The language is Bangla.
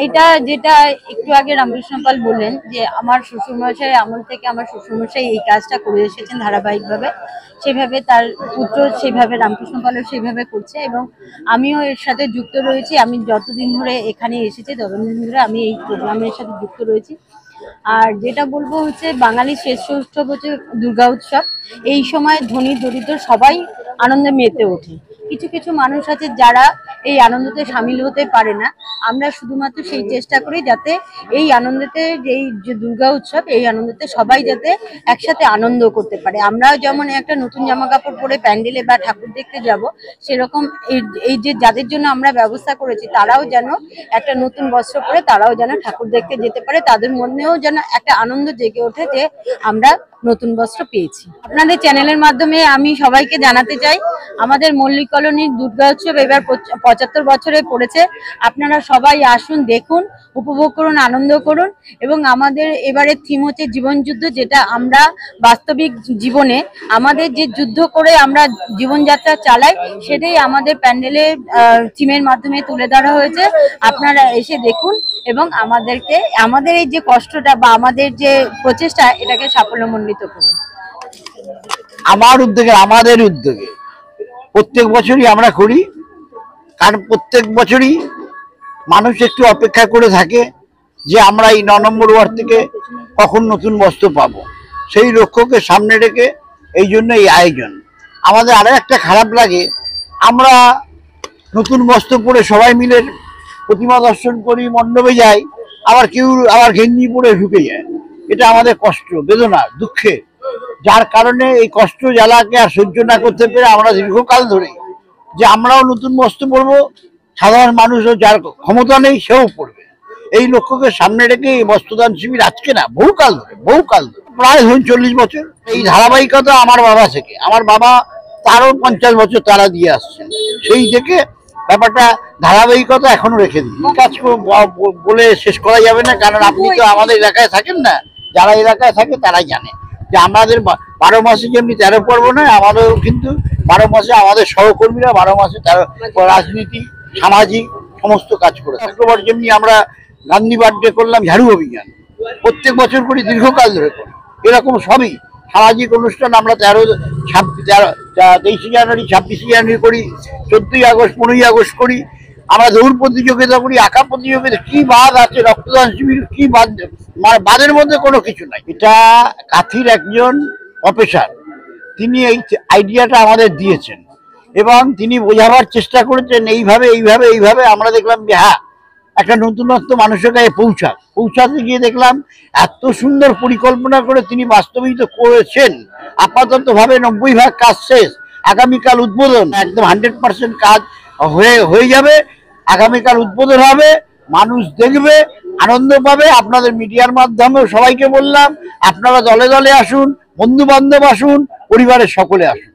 এটা যেটা একটু আগে রামকৃষ্ণ পাল বললেন যে আমার শ্বশুরমশাই আমল থেকে আমার শ্বশুরমশাই এই কাজটা করে এসেছেন ধারাবাহিকভাবে, সেভাবে তার পুত্র সেভাবে রামকৃষ্ণ পালও সেভাবে করছে এবং আমিও এর সাথে যুক্ত রয়েছি। আমি যতদিন ধরে এখানে এসেছি ততদিন ধরে আমি এই প্রোগ্রামের সাথে যুক্ত রয়েছি। আর যেটা বলবো হচ্ছে বাঙালির শ্রেষ্ঠ উৎসব হচ্ছে দুর্গা উৎসব। এই সময় ধনী দরিদ্র সবাই আনন্দে মেতে ওঠে। কিছু কিছু মানুষ আছে যারা এই আনন্দতে সামিল হতে পারে না। আমরা শুধুমাত্র সেই চেষ্টা করি যাতে এই আনন্দতে, এই যে দুর্গা উৎসব, এই আনন্দতে সবাই যাতে একসাথে আনন্দ করতে পারে। আমরাও যেমন একটা নতুন জামা কাপড় পরে প্যান্ডেলে বা ঠাকুর দেখতে যাব, সেরকম এই যে যাদের জন্য আমরা ব্যবস্থা করেছি তারাও যেন একটা নতুন বস্ত্র পরে তারাও যেন ঠাকুর দেখতে যেতে পারে, তাদের মনেও যেন একটা আনন্দ জেগে ওঠে যে আমরা নতুন বস্ত্র পেয়েছি। আপনাদের চ্যানেলের মাধ্যমে আমি সবাইকে জানাতে চাই আমাদের মল্লিক কলোনির দুর্গা উৎসব এবার 75 বছরে পড়েছে। আপনারা সবাই আসুন, দেখুন, উপভোগ করুন, আনন্দ করুন। এবং আমাদের এবারের থিম হচ্ছে জীবনযুদ্ধ, যেটা আমরা বাস্তবিক জীবনে আমাদের যে যুদ্ধ করে আমরা জীবনযাত্রা চালাই সেটাই আমাদের প্যান্ডেলের থিমের মাধ্যমে তুলে ধরা হয়েছে। আপনারা এসে দেখুন এবং আমাদের এই যে কষ্টটা বা আমাদের যে প্রচেষ্টা এটাকে সাফল্যমণ্ডিত করুন। আমাদের উদ্যোগে প্রত্যেক বছরই আমরা করি, কারণ প্রত্যেক বছরই মানুষ একটু অপেক্ষা করে থাকে যে আমরা এই 9 নম্বর ওয়ার্ড থেকে কখন নতুন বস্ত্র পাবো। সেই লক্ষ্যকে সামনে রেখে এই জন্য এই আয়োজন। আমাদের আরো একটা খারাপ লাগে, আমরা নতুন বস্ত্র পরে সবাই মিলে প্রতিমা দর্শন করি, মণ্ডপে যাই, আবার কেউ আবার গেঞ্জি পরে ঢুকে যায়। এটা আমাদের কষ্ট, বেদনা, দুঃখে, যার কারণে এই কষ্ট জ্বালাকে আর সহ্য না করতে পেরে আমরা দীর্ঘকাল ধরে যে আমরাও নতুন বস্ত্র পরবো, সাধারণ মানুষও যার ক্ষমতা নেই সেও পড়বে, এই লক্ষ্যকে সামনে রেখে এই বস্ত্রদান শিবির আজকে না, বহুকাল ধরে প্রায় ধরুন 40 বছর এই ধারাবাহিকতা আমার বাবা থেকে, আমার বাবা তারও 50 বছর তারা দিয়ে আসছেন। সেই থেকে ব্যাপারটা ধারাবাহিকতা এখনো রেখে দিই। কাজ বলে শেষ করা যাবে না, কারণ আপনি তো আমাদের এলাকায় থাকেন না, যারা এলাকায় থাকে তারাই জানে যে আমাদের 12 মাসে যেমনি 13 পর্ব নয়, আমাদেরও কিন্তু 12 মাসে আমাদের সহকর্মীরা 12 মাসে 13 রাজনীতি, সামাজিক সমস্ত কাজ করে। অক্টোবর যেমনি আমরা গান্ধী বার্থডে করলাম, ঝাড়ু অভিযান প্রত্যেক বছর করি, দীর্ঘকাল ধরে করি। এরকম সবই সামাজিক অনুষ্ঠান আমরা 23 জানুয়ারি, 26 জানুয়ারি করি, 14ই আগস্ট, 15ই আগস্ট করি। আমরা দৌড় প্রতিযোগিতা করি, আঁকা প্রতিযোগিতা, কি বাদ আছে, রক্তদান শিবির, কি বাদ, মানে বাদের মধ্যে কোনো কিছু নাই। এটা কাথির একজন প্রফেসর, তিনি এই আইডিয়াটা আমাদের দিয়েছেন এবং তিনি বোঝাবার চেষ্টা করেছেন এইভাবে। আমরা দেখলাম যে হ্যাঁ, একটা নতুনত্ব মানুষের কাছে পৌঁছাতে গিয়ে দেখলাম এত সুন্দর পরিকল্পনা করে তিনি বাস্তবিত করেছেন। আপাতত ভাবে 90% কাজ শেষ, আগামীকাল উদ্বোধন, একদম 100% কাজ হয়ে যাবে। আগামীকাল উদ্বোধন হবে, মানুষ দেখবে, আনন্দ পাবে। আপনাদের মিডিয়ার মাধ্যমেও সবাইকে বললাম, আপনারা দলে দলে আসুন, বন্ধু বান্ধব আসুন, পরিবারের সকলে আসুন।